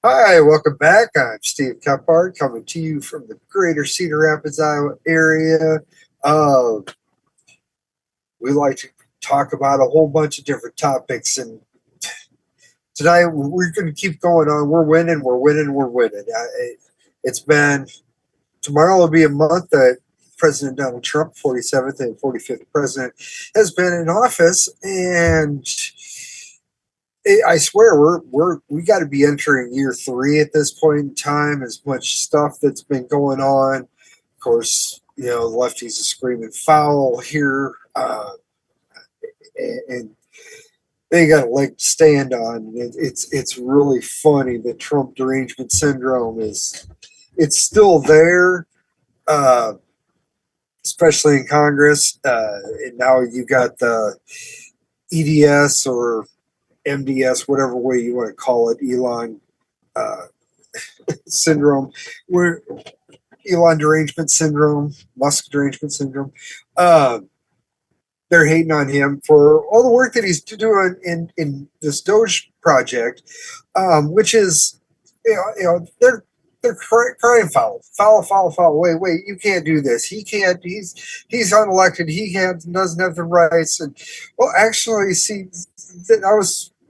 Hi, welcome back. I'm Steve Kephart coming to you from the greater Cedar Rapids, Iowa area. Uh, we like to talk about a whole bunch of different topics, and tonight we're going to keep going on. We're winning, we're winning, we're winning. It's been, tomorrow will be a month that President Donald Trump, 47th and 45th president, has been in office, and I swear we got to be entering year three at this point in time. As much stuff that's been going on, of course, the lefties are screaming foul here, and they got a leg to stand on. It's really funny that Trump derangement syndrome it's still there, uh, especially in Congress. And now you got the EDS or MDS, whatever way you want to call it, Elon uh, syndrome, where Elon derangement syndrome, Musk derangement syndrome. Uh, they're hating on him for all the work that he's doing in this Doge project, which is, they're crying foul, foul, foul, foul. Wait, you can't do this. He can't. He's unelected. He can't. Doesn't have the rights. And well, actually, see,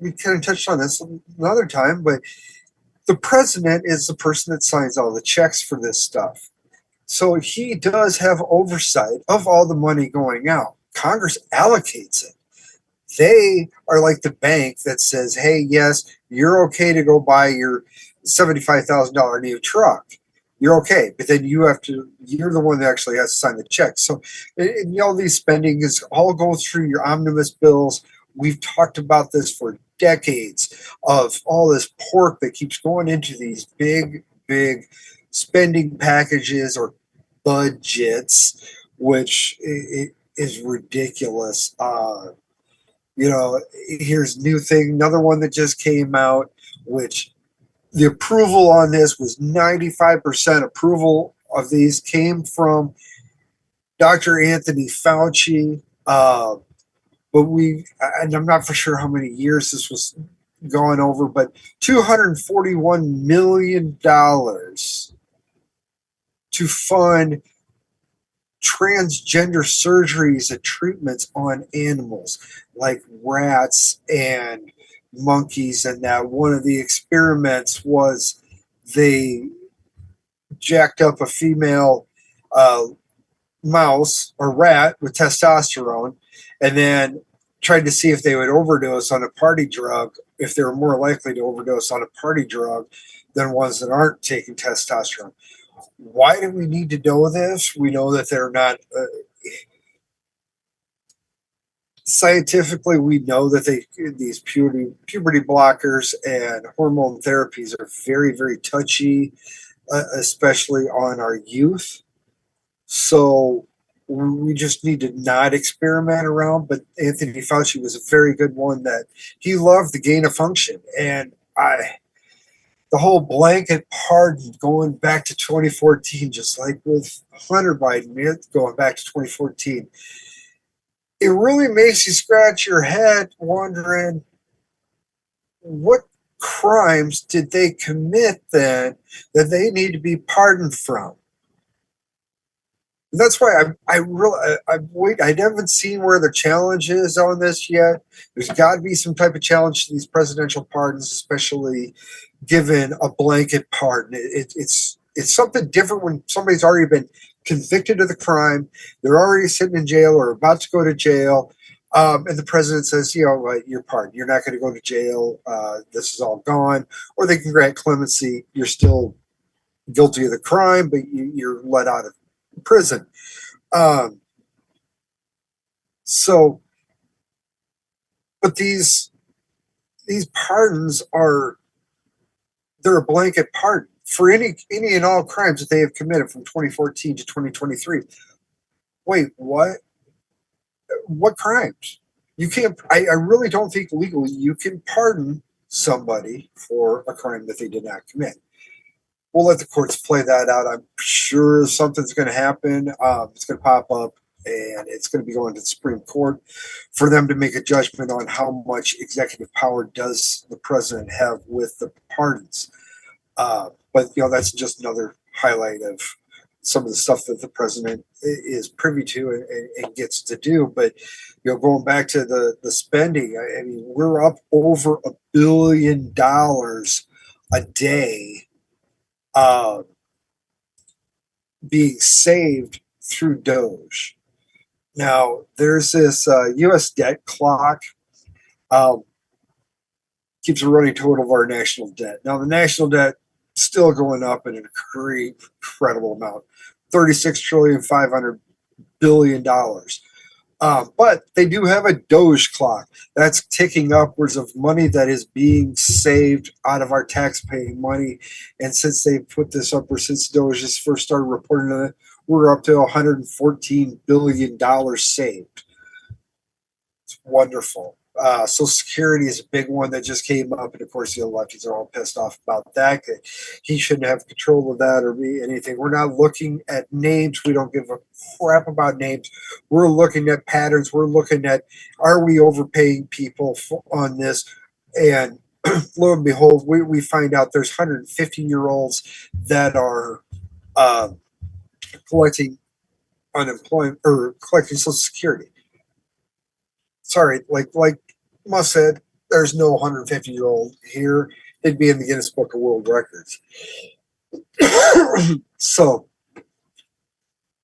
we kind of touched on this another time, but the president is the person that signs all the checks for this stuff. So he does have oversight of all the money going out. Congress allocates it. They are like the bank that says, hey, yes, you're okay to go buy your $75,000 new truck. You're okay. But then you're the one that actually has to sign the check. So, these spending is all goes through your omnibus bills. We've talked about this for decades of all this pork that keeps going into these big spending packages or budgets, which it is ridiculous. Here's new thing, another one that just came out, which the approval on this was 95% approval of these came from Dr. Anthony Fauci. And I'm not for sure how many years this was going over, but $241 million to fund transgender surgeries and treatments on animals like rats and monkeys. And that one of the experiments was they jacked up a female mouse or rat with testosterone and then tried to see if they would overdose on a party drug, if they were more likely to overdose on a party drug than ones that aren't taking testosterone. Why do we need to know this? We know that they're not scientifically. We know that these puberty blockers and hormone therapies are very, very touchy, especially on our youth. So we just need to not experiment around. But Anthony Fauci was a very good one that he loved the gain of function, and the whole blanket pardon going back to 2014, just like with Hunter Biden, going back to 2014, it really makes you scratch your head wondering what crimes did they commit then that they need to be pardoned from. And that's why I haven't seen where the challenge is on this yet. There's got to be some type of challenge to these presidential pardons, especially given a blanket pardon. It's something different when somebody's already been convicted of the crime, they're already sitting in jail or about to go to jail, and the president says, you're pardoned. You're not going to go to jail. This is all gone. Or they can grant clemency. You're still guilty of the crime, but you're let out of prison. Um, so, but these pardons they're a blanket pardon for any and all crimes that they have committed from 2014 to 2023. Wait, what? What crimes? You can't. I really don't think legally you can pardon somebody for a crime that they did not commit. We'll let the courts play that out. I'm sure something's going to happen. It's going to pop up, and it's going to be going to the Supreme Court for them to make a judgment on how much executive power does the president have with the pardons. But that's just another highlight of some of the stuff that the president is privy to and gets to do. But going back to the spending, I mean, we're up over $1 billion a day uh, being saved through Doge. Now, there's this U.S. debt clock. Um, Keeps a running total of our national debt. Now, the national debt still going up in an incredible amount, $36,500,000,000,000. But they do have a Doge clock that's ticking upwards of money that is being saved out of our tax-paying money. And since they put this up, or since Doge just first started reporting on it, we're up to $114 billion saved. It's wonderful. Social Security is a big one that just came up, and of course the lefties are all pissed off about that. He shouldn't have control of that or be anything. We're not looking at names. We don't give a crap about names. We're looking at patterns. We're looking at, are we overpaying people on this? And lo and behold, we find out there's 150-year-olds that are collecting unemployment or collecting Social Security. Sorry, like Musk said, there's no 150-year-old here. They'd be in the Guinness Book of World Records. So,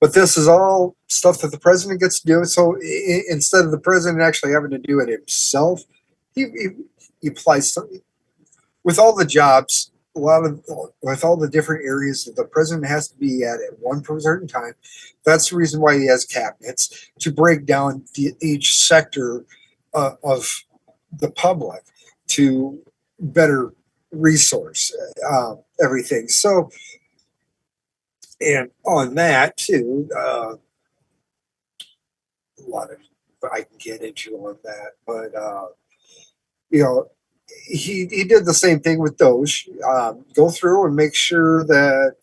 but this is all stuff that the president gets to do. So instead of the president actually having to do it himself, he applies something with all the jobs. With all the different areas that the president has to be at one certain time. That's the reason why he has cabinets to break down each sector of the public to better resource everything. So, and on that too, a lot of I can get into on that, but he did the same thing with Doge. Go through and make sure that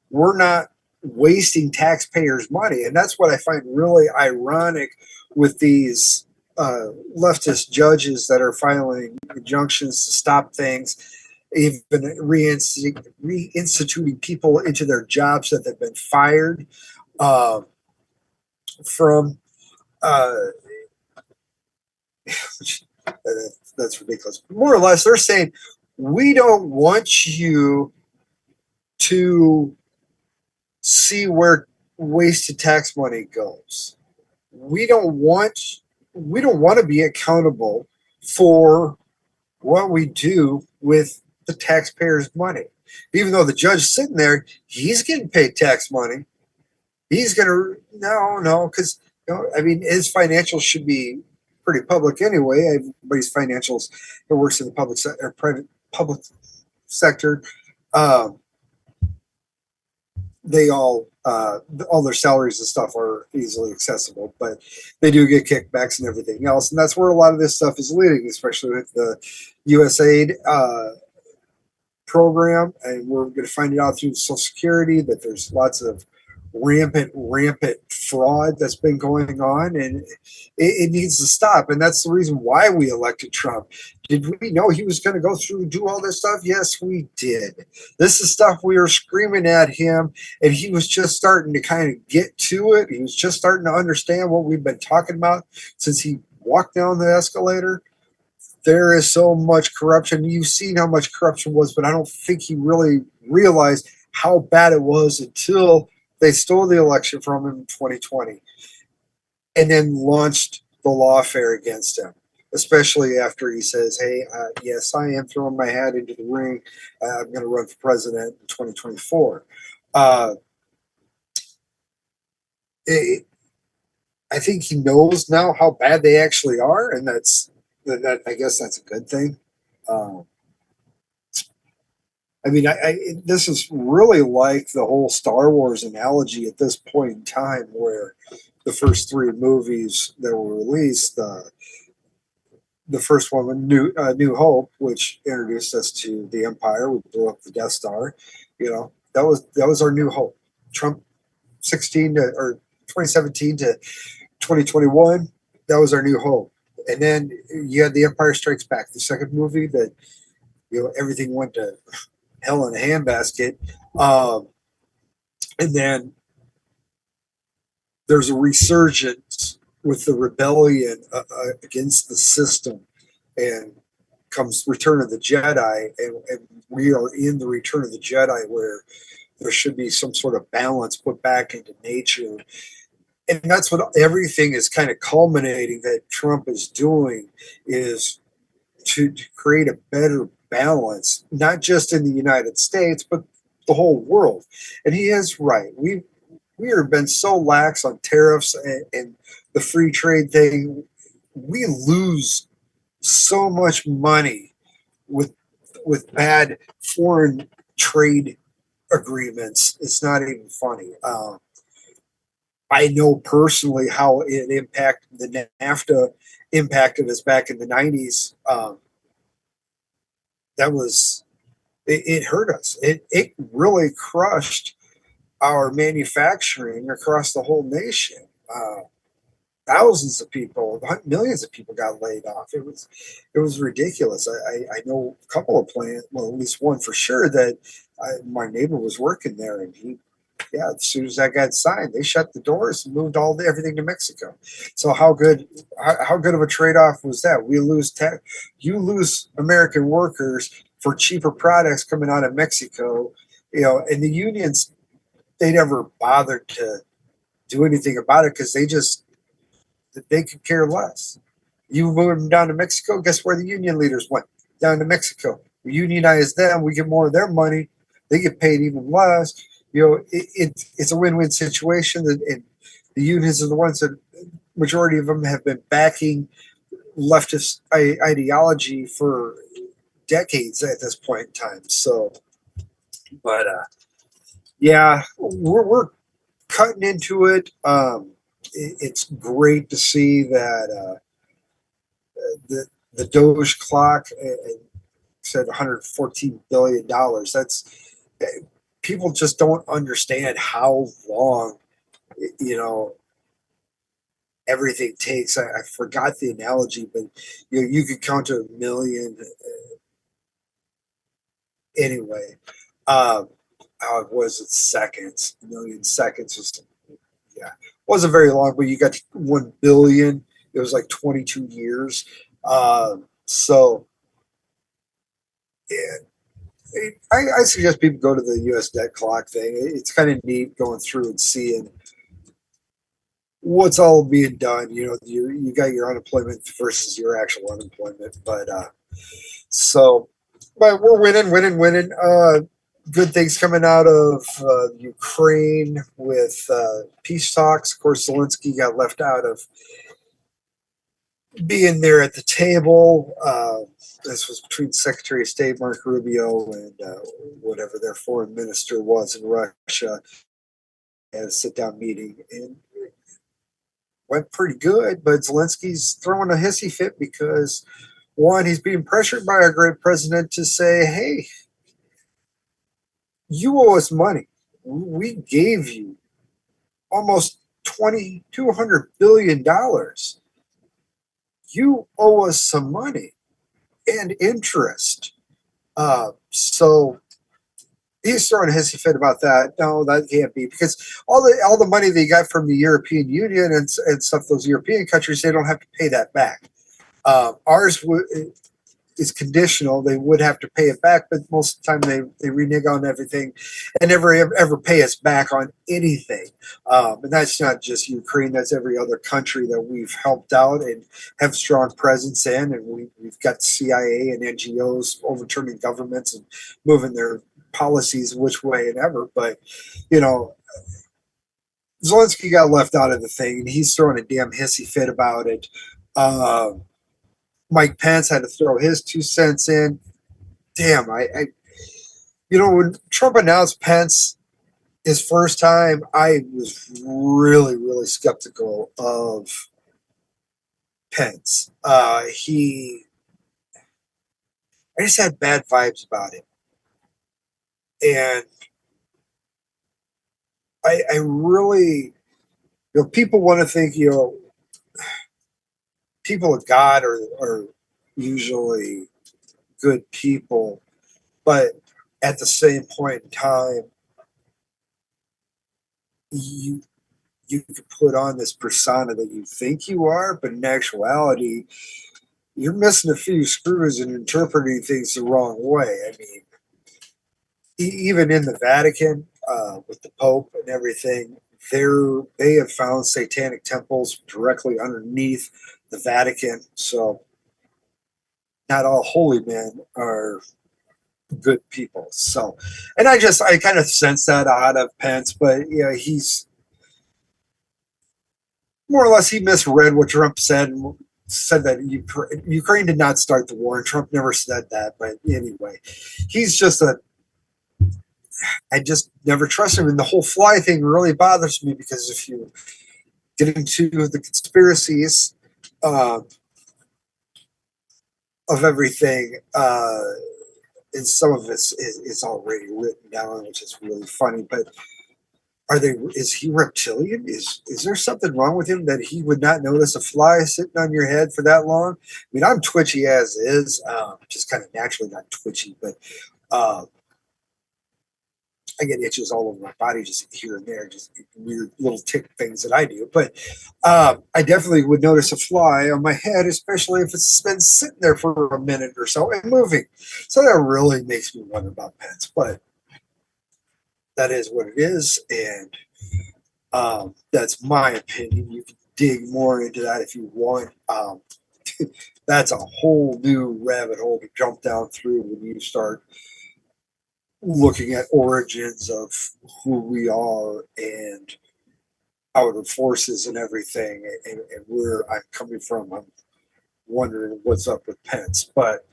we're not wasting taxpayers' money, and that's what I find really ironic with these leftist judges that are filing injunctions to stop things, even reinstituting people into their jobs that have been fired from. That's ridiculous. More or less, they're saying we don't want you to see where wasted tax money goes. We don't want to be accountable for what we do with the taxpayers' money. Even though the judge sitting there, he's getting paid tax money. He's gonna no, because I mean his financials should be pretty public anyway. Everybody's financials that works in the public sector, private public sector, they all their salaries and stuff are easily accessible, but they do get kickbacks and everything else, and that's where a lot of this stuff is leading, especially with the USAID program. And we're going to find it out through Social Security that there's lots of rampant fraud that's been going on, and it needs to stop. And that's the reason why we elected Trump. Did we know he was going to go through and do all this stuff? Yes, we did. This is stuff we were screaming at him, and he was just starting to kind of get to it. He was just starting to understand what we've been talking about since he walked down the escalator. There is so much corruption. You've seen how much corruption was, but I don't think he really realized how bad it was until they stole the election from him in 2020 and then launched the lawfare against him, especially after he says, hey, yes, I am throwing my hat into the ring. I'm going to run for president in 2024. I think he knows now how bad they actually are, and that I guess that's a good thing. I mean, this is really like the whole Star Wars analogy at this point in time, where the first three movies that were released, the first one, New Hope, which introduced us to the Empire, we blew up the Death Star. That was our New Hope. Trump 2017 to 2021, that was our New Hope. And then you had The Empire Strikes Back, the second movie that everything went to hell in a handbasket. Um, and then there's a resurgence with the rebellion against the system, and comes Return of the Jedi, and we are in the Return of the Jedi where there should be some sort of balance put back into nature. And that's what everything is kind of culminating that Trump is doing, is to create a better balance, not just in the United States, but the whole world. And he is right. We have been so lax on tariffs and the free trade thing. We lose so much money with bad foreign trade agreements. It's not even funny. I know personally how it impacted the NAFTA impacted us back in the 90s. That was it hurt us. It really crushed our manufacturing across the whole nation. Thousands of people, millions of people got laid off. It was ridiculous. I know a couple of plants, well, at least one for sure, that my neighbor was working there, and yeah, as soon as that got signed, they shut the doors and moved everything to Mexico. So how good of a trade off was that? You lose American workers for cheaper products coming out of Mexico, and the unions, they never bothered to do anything about it because they could care less. You move them down to Mexico, guess where the union leaders went? Down to Mexico. We unionize them, we get more of their money, they get paid even less. It's a win-win situation, and the unions are the ones that majority of them have been backing leftist ideology for decades at this point in time. So, but yeah, we're cutting into it. It's great to see that the Doge clock said 114 billion dollars. That's people just don't understand how long you know everything takes. I forgot the analogy, but you could count to a million anyway. Um, how it was in seconds, a million seconds was, yeah, wasn't very long, but you got 1 billion. It was like 22 years. So yeah, I suggest people go to the U.S. debt clock thing. It's kind of neat going through and seeing what's all being done. You got your unemployment versus your actual unemployment, but so, but we're winning, winning, winning. Good things coming out of Ukraine with peace talks. Of course, Zelensky got left out of being there at the table. This was between Secretary of State Mark Rubio and whatever their foreign minister was in Russia. Had a sit down meeting and went pretty good, but Zelensky's throwing a hissy fit because, one, he's being pressured by our great president to say, hey, you owe us money. We gave you almost $2,200 billion. You owe us some money and interest. So he's throwing a hissy fit about that. No, that can't be, because all the money they got from the European Union and stuff, those European countries, they don't have to pay that back. Ours is conditional. They would have to pay it back, but most of the time they renege on everything and never ever pay us back on anything. And that's not just Ukraine, that's every other country that we've helped out and have strong presence in. And we've got CIA and NGOs overturning governments and moving their policies which way and ever. But, Zelensky got left out of the thing, and he's throwing a damn hissy fit about it. Mike Pence had to throw his 2 cents in. Damn, when Trump announced Pence his first time, I was really, really skeptical of Pence. I just had bad vibes about him, and I really, people want to think, people of God are usually good people, but at the same point in time, you you could put on this persona that you think you are, but in actuality, you're missing a few screws and interpreting things the wrong way. I mean, even in the Vatican, with the Pope and everything, they have found satanic temples directly underneath the Vatican. So not all holy men are good people. So, and I kind of sense that out of Pence, but yeah, he's more or less he misread what Trump said and said that Ukraine did not start the war, and Trump never said that. But anyway, he's just a I just never trust him. And the whole fly thing really bothers me because if you get into the conspiracies uh, of everything, and some of it is already written down, which is really funny. But is he reptilian? Is there something wrong with him that he would not notice a fly sitting on your head for that long? I mean, I'm twitchy as is, just kind of naturally not twitchy, but uh, I get itches all over my body, just here and there, just weird little tick things that I do. But I definitely would notice a fly on my head, especially if it's been sitting there for a minute or so and moving. So that really makes me wonder about pets. But that is what it is, and that's my opinion. You can dig more into that if you want. That's a whole new rabbit hole to jump down through when you start looking at origins of who we are and outer forces and everything, and where I'm coming from. I'm wondering what's up with Pence, but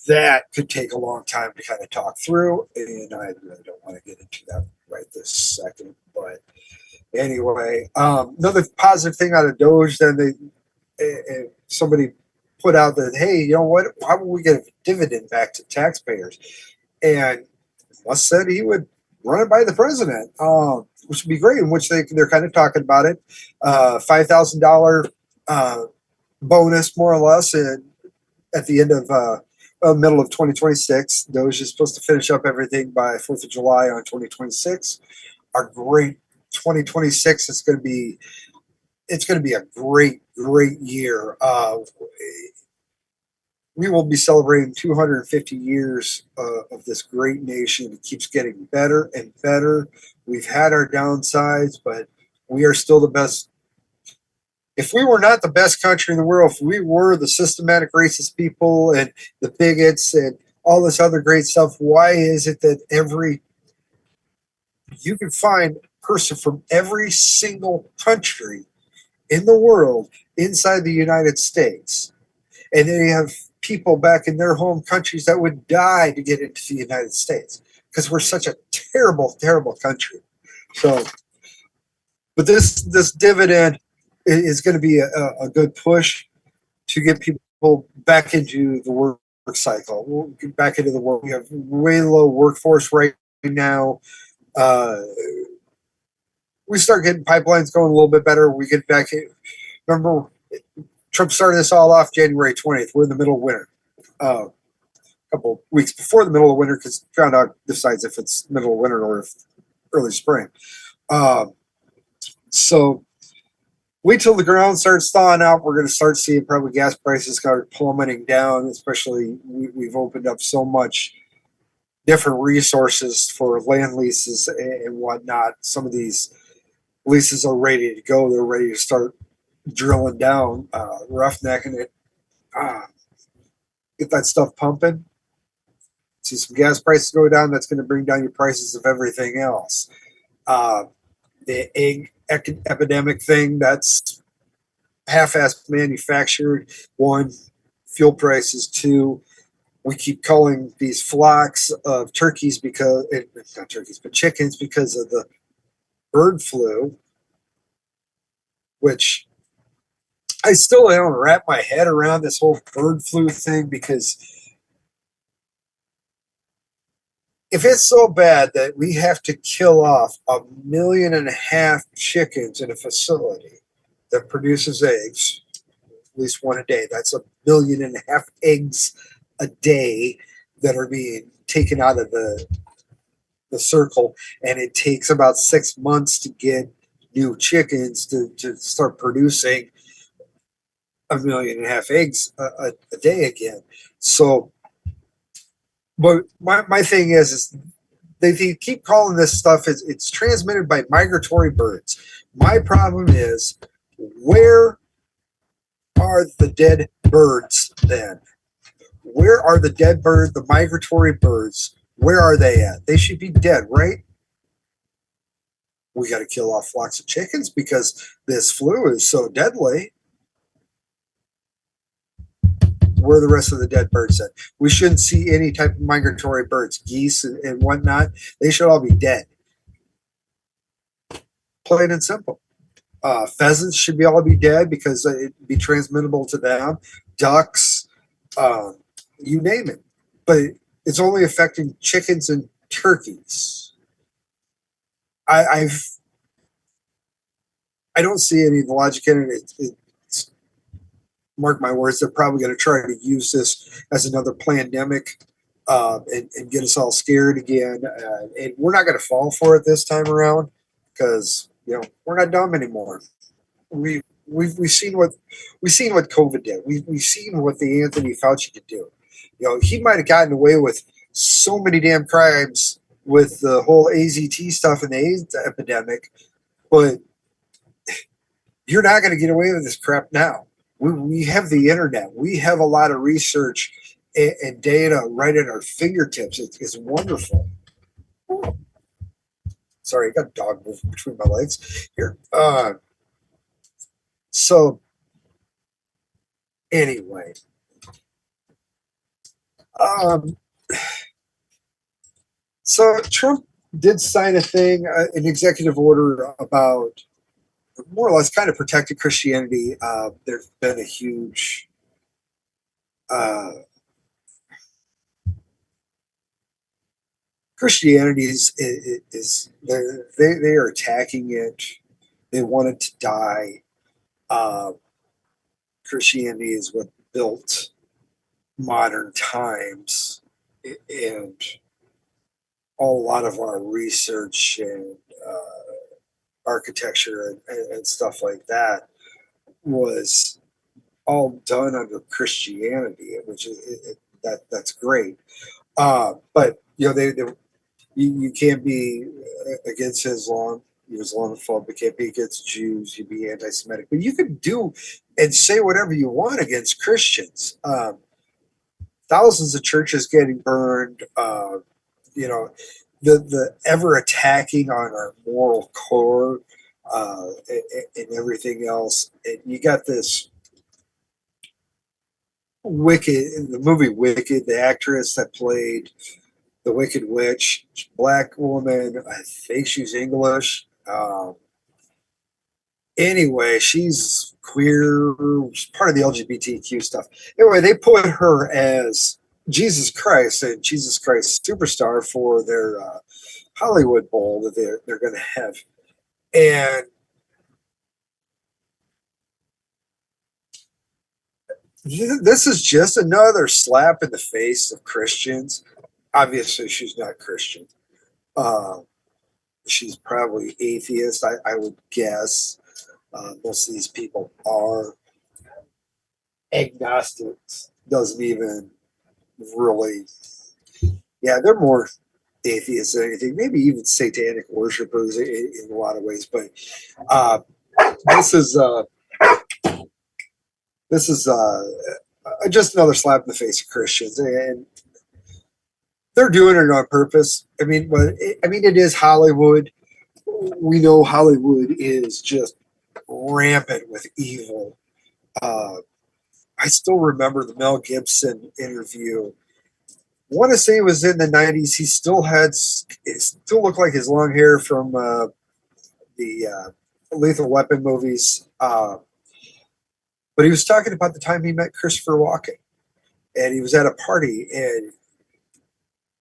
that could take a long time to kind of talk through, and I really don't want to get into that right this second. But anyway, another positive thing out of Doge, then somebody put out that, hey, you know what? Why would we get a dividend back to taxpayers? And Musk said he would run it by the president, which would be great. In which they're kind of talking about it, $5,000 bonus, more or less, and at the end of middle of 2026. Doge is supposed to finish up everything by 4th of July on 2026. Our great 2026 is going to be a great year. We will be celebrating 250 years of this great nation. It keeps getting better and better. We've had our downsides, but we are still the best. If we were not the best country in the world, if we were the systematic racist people and the bigots and all this other great stuff, why is it that you can find a person from every single country in the world inside the United States, and they have people back in their home countries that would die to get into the United States because we're such a terrible country. So, but this dividend is going to be a good push to get people back into the work cycle. We'll get back into the work. We have way low workforce right now. We start getting pipelines going a little bit better. We get back. Remember, Trump started this all off January 20th. We're in the middle of winter. A couple of weeks before the middle of winter, because groundhog decides if it's middle of winter or if early spring. So wait till the ground starts thawing out. We're going to start seeing probably gas prices start plummeting down, especially we've opened up so much different resources for land leases and whatnot. Some of these leases are ready to go. They're ready to start drilling down, roughnecking it, get that stuff pumping. See some gas prices go down. That's going to bring down your prices of everything else. The egg epidemic thing, that's half-assed manufactured. One, fuel prices. Two, we keep culling these flocks of turkeys because not turkeys, but chickens because of the bird flu, which I still don't wrap my head around this whole bird flu thing, because if it's so bad that we have to kill off 1.5 million chickens in a facility that produces eggs, at least one a day, that's 1.5 million eggs a day that are being taken out of the circle, and it takes about 6 months to get new chickens to start producing 1.5 million eggs a day again. So, but my thing is they keep calling this stuff it's transmitted by migratory birds. My problem is, where are the dead birds then? Where are the dead birds, the migratory birds? Where are they at? They should be dead, right? We got to kill off flocks of chickens because this flu is so deadly. Where are the rest of the dead birds at? We shouldn't see any type of migratory birds, geese and whatnot. They should all be dead. Plain and simple. Pheasants should be all be dead because it'd be transmittable to them. Ducks, you name it. But it's only affecting chickens and turkeys. I've I don't see any logic in it. It's, mark my words, they're probably going to try to use this as another pandemic and get us all scared again. And we're not going to fall for it this time around because we're not dumb anymore. We've seen what COVID did. We've seen what the Anthony Fauci could do. He might have gotten away with so many damn crimes with the whole AZT stuff and the AIDS epidemic, but you're not going to get away with this crap now. We have the internet. We have a lot of research and data right at our fingertips. It's wonderful. Sorry, I got a dog moving between my legs here. So anyway, so Trump did sign a thing, an executive order about more or less kind of protecting Christianity. There's been a huge Christianity is they are attacking it. They want it to die. Christianity is what built modern times, and a lot of our research and architecture and stuff like that was all done under Christianity, which is that's great. But you can't be against Islam. You're Islamophobe. You can't be against Jews. You'd be anti-Semitic. But you can do and say whatever you want against Christians. Thousands of churches getting burned. The ever attacking on our moral core and everything else. And you got this Wicked, in the movie Wicked, the actress that played the Wicked Witch, black woman. I think she's English. Anyway, she's queer, she's part of the LGBTQ stuff. Anyway, they put her as Jesus Christ and Jesus Christ Superstar for their Hollywood Bowl that they're going to have. And this is just another slap in the face of Christians. Obviously, she's not Christian. She's probably atheist, I would guess. Most of these people are agnostics. Doesn't even really. Yeah, they're more atheists than anything. Maybe even satanic worshipers in a lot of ways. But this is just another slap in the face of Christians, and they're doing it on purpose. It is Hollywood. We know Hollywood is just rampant with evil. I still remember the Mel Gibson interview. I want to say it was in the 90s. He still looked like his long hair from the Lethal Weapon movies. But he was talking about the time he met Christopher Walken, and he was at a party, and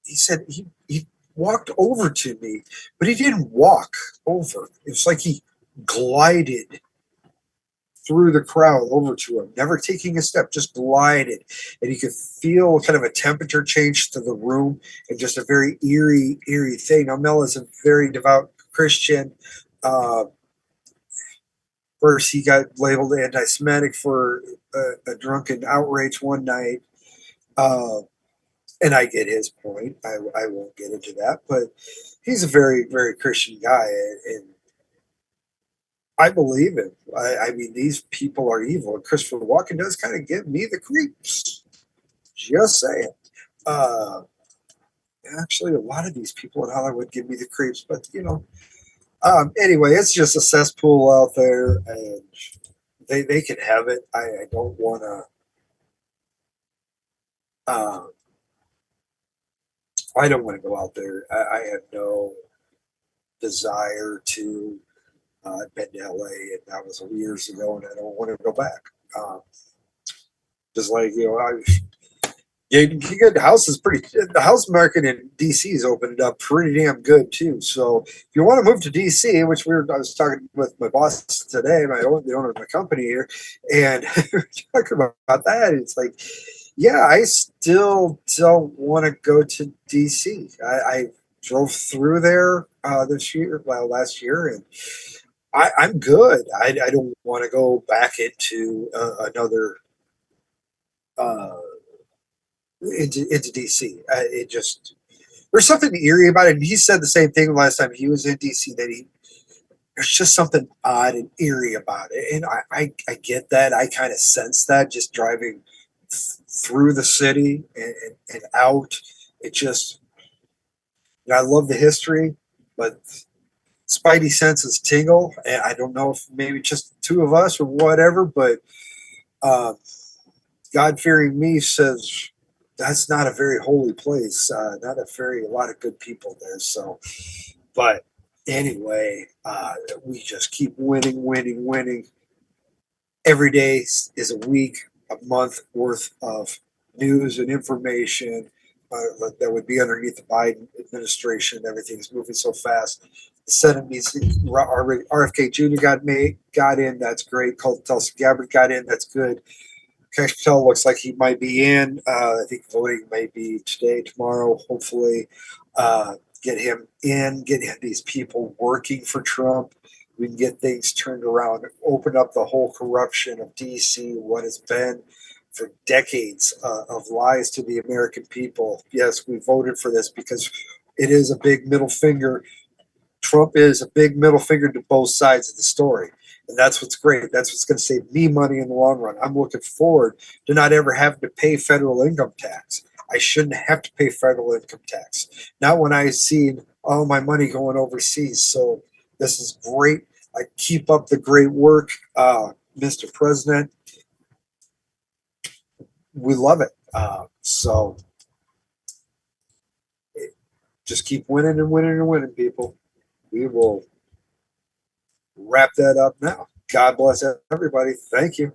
he said he walked over to me, but he didn't walk over. It was like he glided through the crowd over to him, never taking a step, just glided. And you could feel kind of a temperature change to the room and just a very eerie thing. Now, Mel is a very devout Christian. Uh, First, he got labeled anti Semitic for a drunken outrage one night. Uh, and I get his point. I won't get into that, but he's a very Christian guy, and I believe him. I mean, these people are evil, and Christopher Walken does kind of give me the creeps. Just saying. Uh, Actually, a lot of these people in Hollywood give me the creeps, but you know. Anyway, it's just a cesspool out there, and they can have it. I don't want to. Uh, I don't want to go out there. I have no desire to. I've been to LA, and that was years ago, and I don't want to go back. Um, just like you get the house is pretty. The house market in DC has opened up pretty damn good too. So if you want to move to DC, which I was talking with my boss today, the owner of my company here, and we are talking about that. It's like, yeah, I still don't want to go to DC. I drove through there last year, and I'm good. I don't want to go back into another. Uh, into DC. It just there's something eerie about it. And he said the same thing last time he was in DC that there's just something odd and eerie about it. And I get that. I kind of sense that just driving through the city and out. It just I love the history, but Spidey senses tingle. And I don't know if maybe just the two of us or whatever, but um, God fearing me says that's not a very holy place. Not a lot of good people there. So, but anyway, we just keep winning. Every day is a week, a month worth of news and information that would be underneath the Biden administration. Everything's moving so fast. The Senate needs RFK Jr. got in. That's great. Tulsi Gabbard got in. That's good. Kextel looks like he might be in. I think voting may be today, tomorrow, hopefully. Get him in, get these people working for Trump. We can get things turned around, open up the whole corruption of DC, what has been for decades of lies to the American people. Yes, we voted for this because it is a big middle finger. Trump is a big middle finger to both sides of the story. And that's what's great. That's what's going to save me money in the long run. I'm looking forward to not ever having to pay federal income tax. I shouldn't have to pay federal income tax. Not when I see all my money going overseas. So this is great. I keep up the great work, Mr. President. We love it. So just keep winning and winning and winning, people. We will wrap that up now. God bless everybody. Thank you.